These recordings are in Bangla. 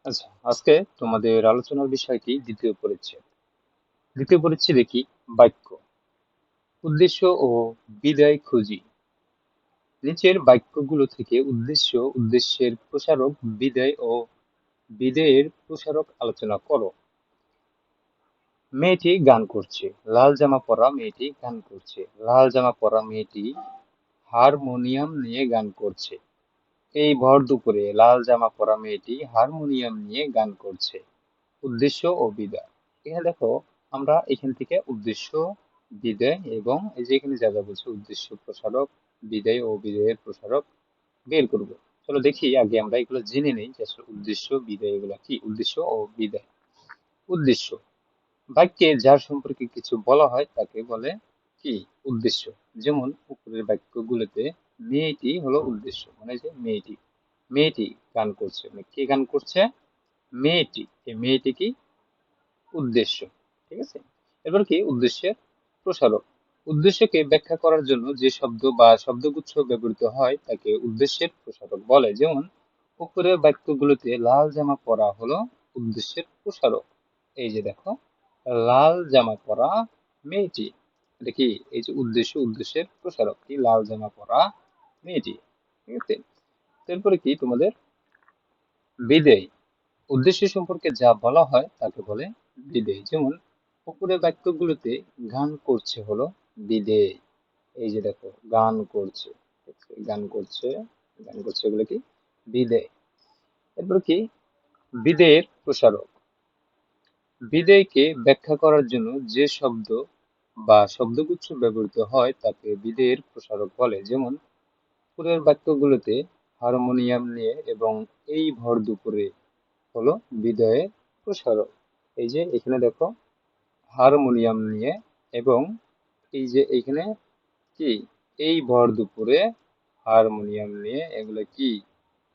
আচ্ছা, আজকে তোমাদের আলোচনার বিষয়টি দ্বিতীয় পরিচ্ছেদে কি বাক্য উদ্দেশ্য ও বিধেয় খুঁজি। নিচের বাক্যগুলো থেকে উদ্দেশ্য, উদ্দেশ্যের প্রসারক, বিধেয় ও বিধেয়ের প্রসারক আলোচনা করো। মেয়েটি গান করছে। লাল জামা পরা মেয়েটি গান করছে। লাল জামা পরা মেয়েটি হারমোনিয়াম নিয়ে গান করছে। এই ভর দুপুরে লাল জামা পরা মেয়েটি হারমোনিয়াম নিয়ে গান করছে। উদ্দেশ্য ও বিধেয়। এখানে দেখো, আমরা এখান থেকে উদ্দেশ্য, বিধেয় এবং এই যে এখানে যা যা বলছে উদ্দেশ্য প্রসারক, বিধেয় ও বিধেয়ের প্রসারক বের করব। চলো দেখি, আগে আমরা এগুলো জেনে নেই যে আসলে উদ্দেশ্য, বিধেয় এগুলো কি। উদ্দেশ্য ও বিধেয়। উদ্দেশ্য, বাক্যে যার সম্পর্কে কিছু বলা হয় তাকে বলে কি উদ্দেশ্য। যেমন উপরের বাক্যগুলোতে মেয়েটি হলো উদ্দেশ্য, মানে যে মেয়েটি গান করছে, মানে কে গান করছে? মেয়েটি। এই মেয়েটি কি উদ্দেশ্য। ঠিক আছে, এবার কি উদ্দেশ্যের প্রসারক। উদ্দেশ্যকে ব্যাখ্যা করার জন্য যে শব্দ বা শব্দগুচ্ছ ব্যবহৃত হয় তাকে উদ্দেশ্যের প্রসারক বলে। যেমন উপরের বাক্যগুলোতে লাল জামা পরা হলো উদ্দেশ্যের প্রসারক। এই যে দেখো, লাল জামা পরা মেয়েটি, এটা কি এই যে উদ্দেশ্য, উদ্দেশ্যের প্রসারক কি লাল জামা পরা মেয়েটি। ঠিক আছে, তারপরে কি তোমাদের বিধেয়। উদ্দেশ্য সম্পর্কে যা বলা হয় তাকে বলে বিধেয়। যেমন উপরের বাক্যগুলোতে গান করছে হলো বিধেয়। এই যে দেখো, গান করছে, ঠিক আছে? গান করছে এগুলো কি বিধেয়। এরপর কি বিধেয়ের প্রসারক। বিধেয়কে ব্যাখ্যা করার জন্য যে শব্দ বা শব্দগুচ্ছ ব্যবহৃত হয় তাকে বিধেয়ের প্রসারক বলে। যেমন উপরের বাক্যগুলোতে হারমোনিয়াম নিয়ে এবং এই ভর দুপুরে হলো বিধেয়ের প্রসারক। এই যে এখানে দেখো, হারমোনিয়াম নিয়ে এবং এই যে এইখানে কি এই ভর দুপুরে হারমোনিয়াম নিয়ে, এগুলো কি,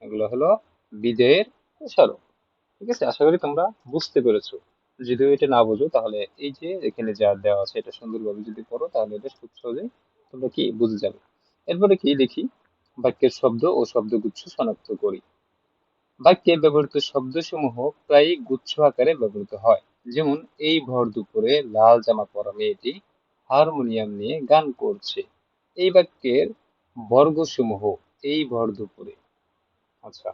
এগুলো হলো বিধেয়ের প্রসারক। ঠিক আছে, আশা করি তোমরা বুঝতে পেরেছো। যদিও এটা না বোঝো তাহলে এই যে এখানে যা দেওয়া আছে এটা সুন্দরভাবে যদি পড়ো তাহলে এটা খুব সহজেই তোমরা কি বুঝে যাবে। এরপরে কি দেখি, বাক্যের শব্দ ও শব্দগুচ্ছ শনাক্ত করি। বাক্যে ব্যবহৃত শব্দসমূহ প্রায়ই গুচ্ছ আকারে ব্যবহৃত হয়। যেমন এই ভর দুপুরে লাল জামা পরা মেয়েটি হারমোনিয়াম নিয়ে গান করছে। এই বাক্যের বর্গসমূহ এই ভর দুপুরে। আচ্ছা,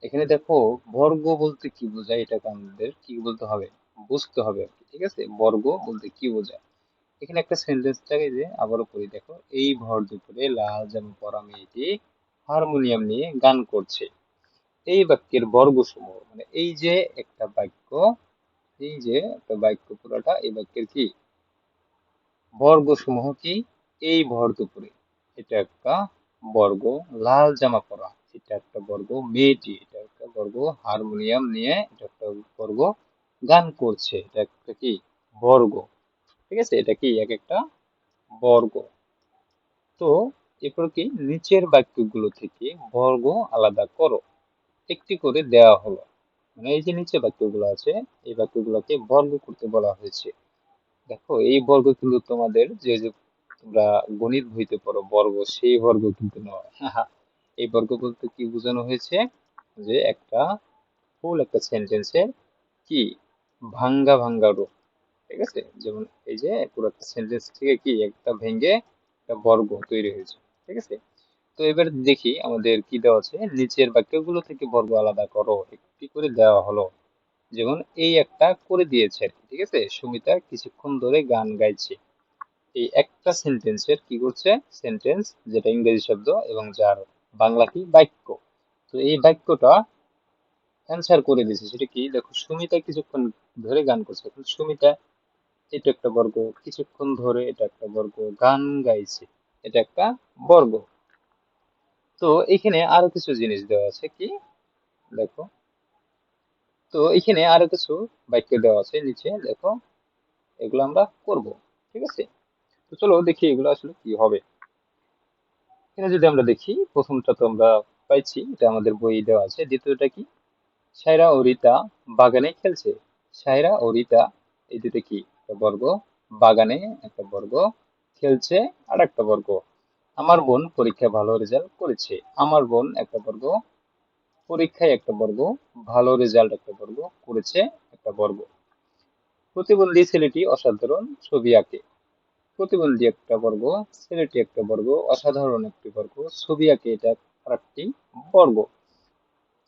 এখানে দেখো, বর্গ বলতে কি বোঝায় এটা আমাদের কি বলতে হবে, বুঝতে হবে আর কি। ঠিক আছে, বর্গ বলতে কি বোঝায়। এখানে একটা সেন্টেন্স থাকে, যে আবারও পড়ি দেখো, এই ভর দুপুরে লাল জামা পরা মেয়েটি হারমোনিয়াম নিয়ে গান করছে। এই বাক্যের বর্গসমূহ, মানে এই যে একটা বাক্য, এই যে একটা বাক্য পুরোটা, এই বাক্যের কি বর্গসমূহ কি, এই ভর দুপুরে এটা একটা বর্গ, লাল জামা পরা এটা একটা বর্গ, মেয়েটি এটা একটা বর্গ, হারমোনিয়াম নিয়ে এটা একটা বর্গ, গান করছে এটা একটা কি বর্গ। ঠিক আছে, এটা কি এক একটা বর্গ। তো এরপর কি নিচের বাক্যগুলো থেকে বর্গ আলাদা করো। একটি করে দেওয়া হলো, মানে এই যে নিচে বাক্যগুলো আছে এই বাক্যগুলোকে বর্গ করতে বলা হয়েছে। দেখো, এই বর্গ কিন্তু তোমাদের যে যে তোমরা গণিত বইতে পড়ো বর্গ, সেই বর্গ কিন্তু নয়। এই বর্গ বলতে কি বোঝানো হয়েছে, যে একটা ফুল একটা সেন্টেন্সের কি ভাঙ্গা ভাঙ্গা রূপ। ঠিক আছে, যেমন এই যে পুরো একটা সেন্টেন্স থেকে কি একটা ভেঙে একটা বর্গ তৈরি হয়েছে। ঠিক আছে, তো এবার দেখি আমাদের কি দেওয়া আছে, নিচের বাক্যগুলো থেকে বর্গ আলাদা করো। একটি করে দেওয়া হলো। যেমন এই একটা করে দিয়েছে আর কি। ঠিক আছে, সুমিতা কিছুক্ষণ ধরে গান গাইছে। এই একটা সেন্টেন্সের কি করছে, সেন্টেন্স যেটা ইংরেজি শব্দ এবং যার বাংলা কি বাক্য। তো এই বাক্যটা অ্যান্সার করে দিয়েছে, সেটা কি দেখো, সুমিতা কিছুক্ষণ ধরে গান করছে। এখন সুমিতা এটা একটা বর্গ, কিছুক্ষণ ধরে এটা একটা বর্গ, গান গাইছে এটা একটা বর্গ। তো এখানে আরো কিছু জিনিস দেওয়া আছে কি, দেখো, তো এখানে আরো কিছু বাক্য দেওয়া আছে নিচে দেখো, এগুলো আমরা করব। ঠিক আছে, তো চলো দেখি এগুলো আসলে কি হবে। এখানে যদি আমরা দেখি, প্রথমটা তো আমরা পাইছি, এটা আমাদের বই দেওয়া আছে। দ্বিতীয়টা কি, সায়রা ও রিতা বাগানে খেলছে। সায়রা ও রিতা এই দুটো কি একটা বর্গ, বাগানে একটা বর্গ, খেলছে আর একটা বর্গ। আমার বোন পরীক্ষায় ভালো রেজাল্ট করেছে। আমার বোন একটা বর্গ, পরীক্ষায় একটা বর্গ, ভালো রেজাল্ট একটা বর্গ, করেছে একটা বর্গ। প্রতিবন্ধী ছেলেটি অসাধারণ ছবি আঁকে। প্রতিবন্ধী একটা বর্গ, ছেলেটি একটা বর্গ, অসাধারণ একটি বর্গ, ছবি আঁকে এটা আরেকটি বর্গ।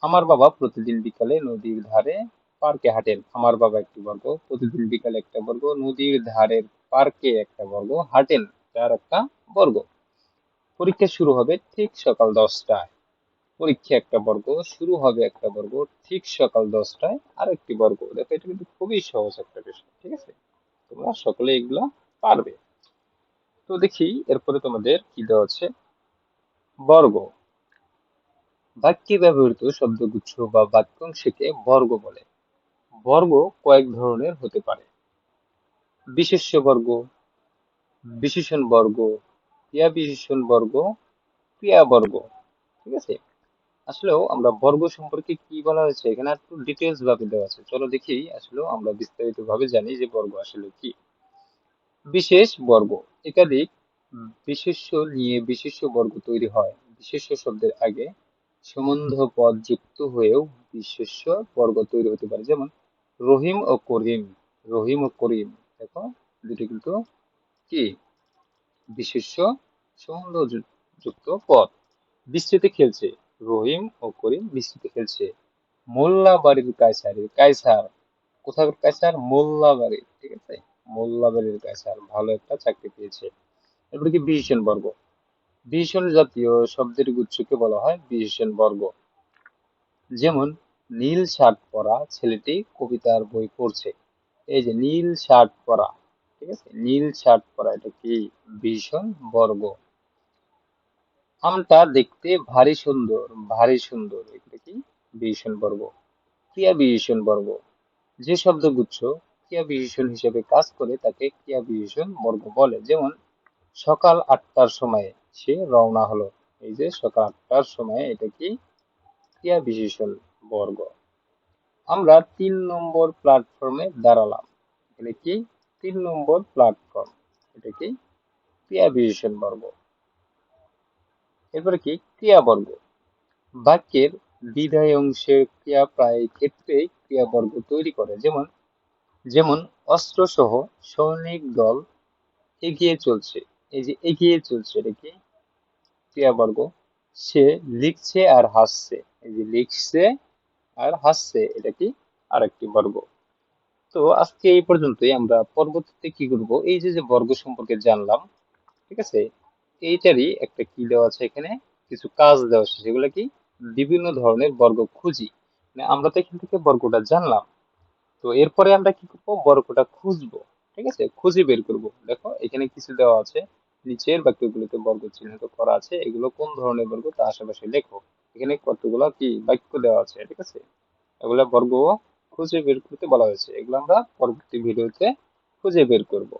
আমার বাবা প্রতিদিন বিকালে নদীর ধারে পার্কে হাঁটেন। আমার বাবা একটি বর্গ, প্রতিদিন বিকালে একটা বর্গ, নদীর ধারের পার্কে একটা বর্গ, হাঁটেন তার একটা বর্গ। পরীক্ষা শুরু হবে ঠিক সকাল 10টায়। পরীক্ষা একটা বর্গ, শুরু হবে একটা বর্গ, ঠিক সকাল 10টায় আরেকটি বর্গ। দেখো এটা কিন্তু খুবই সহজ একটা বিষয়, ঠিক আছে? তোমরা সকলে এগুলা পারবে। তো দেখি এরপরে তোমাদের কি দেওয়া আছে। বর্গ। বাক্যে ব্যবহৃত শব্দগুচ্ছ বা বাক্যাংশকে বর্গ বলে। বর্গ কয়েক ধরনের হতে পারে: বিশেষ্য বর্গ, বিশেষণ বর্গ, ক্রিয়া বিশেষণ বর্গ, ক্রিয়া বর্গ। ঠিক আছে? আসলেও আমরা বর্গ সম্পর্কে কি বলা হয়েছে এখানে একটু ডিটেলস ভাবে দেওয়া আছে। চলো দেখি আসলেও আমরা বিস্তারিত ভাবে জানি যে বর্গ আসলে কি। বিশেষ বর্গ। একাধিক বিশেষ্য নিয়ে বিশেষ্য বর্গ তৈরি হয়। বিশেষ্য শব্দের আগে সম্বন্ধ পদ যুক্ত হয়েও বিশেষ্য বর্গ তৈরি হতে পারে। যেমন রহিম ও করিম। রহিম ও করিম, দেখো দুটি কিন্তু কি বিশেষ্য সম্বন্ধ যুক্ত পদ। বৃষ্টিতে খেলছে। রহিম ও করিম বৃষ্টিতে খেলছে। মোল্লা বাড়ির কায়সার। কায়সার কোথাকার কায়সার? মোল্লা বাড়ির। ঠিক আছে? মোল্লা বাড়ির কায়সার ভালো একটা চাকরি পেয়েছে। এরপরে কি বিশেষণ বর্গ। বিশেষণ জাতীয় শব্দের গুচ্ছকে বলা হয় বিশেষণ বর্গ। যেমন নীল শার্ট পরা ছেলেটি কবিতার বই পড়ছে। এই যে নীল শার্ট পরা, ঠিক আছে? নীল শার্ট পরা এটা কি বিশেষণ বর্গ। আমটা দেখতে ভারী সুন্দর। ভারী সুন্দর এটা কি বিশেষণ বর্গ। ক্রিয়া বিশেষণ বর্গ। যে শব্দগুচ্ছ ক্রিয়া বিশেষণ হিসেবে কাজ করে তাকে ক্রিয়া বিশেষণ বর্গ বলে। যেমন সকাল 8টার সময়ে সে রওনা হলো। এই যে সকাল 8টার সময়ে এটা কি ক্রিয়া বিশেষণ বর্গ। আমরা 3 নম্বর প্ল্যাটফর্মে দাঁড়ালাম। এখানে কি 3 নম্বর প্ল্যাটফর্ম, এটা কি ক্রিয়া বিশেষণ বর্গ। এরপরে কি ক্রিয়া বর্গ। বাক্যের বিধায় অংশের ক্রিয়া প্রায় ক্ষেত্রেই ক্রিয়া বর্গ তৈরি করে। যেমন যেমন অস্ত্র সহ সৈনিক দল এগিয়ে চলছে। এই যে এগিয়ে চলছে এটা কি ক্রিয়া বর্গ। সে লিখছে আর হাসছে। এই যে লিখছে আর হাসছে এটা কি আরেকটি বর্গ। তো আজকে এই পর্যন্তই। আমরা পরবর্তীতে কি করব, এই যে যে বর্গ সম্পর্কে জানলাম, ঠিক আছে? এইটারই একটা কি দেওয়া আছে এখানে, কিছু কাজ দেওয়া আছে, সেগুলো কি বিভিন্ন ধরনের বর্গ খুঁজি। মানে আমরা তো এখান থেকে বর্গটা জানলাম, তো এরপরে আমরা কি করবো বর্গটা খুঁজবো। ঠিক আছে? খুঁজে বের করব। দেখো এখানে কিছু দেওয়া আছে, নিচের বাক্যগুলোতে বর্গ চিহ্নিত করা আছে, এগুলো কোন ধরনের বর্গ তা আশেপাশে লেখো। এখানে কতগুলো কি বাক্য দেওয়া আছে, ঠিক আছে? এগুলা বর্গ খুঁজে বের করতে বলা হয়েছে, এগুলো আমরা পরবর্তী ভিডিওতে খুঁজে বের করব।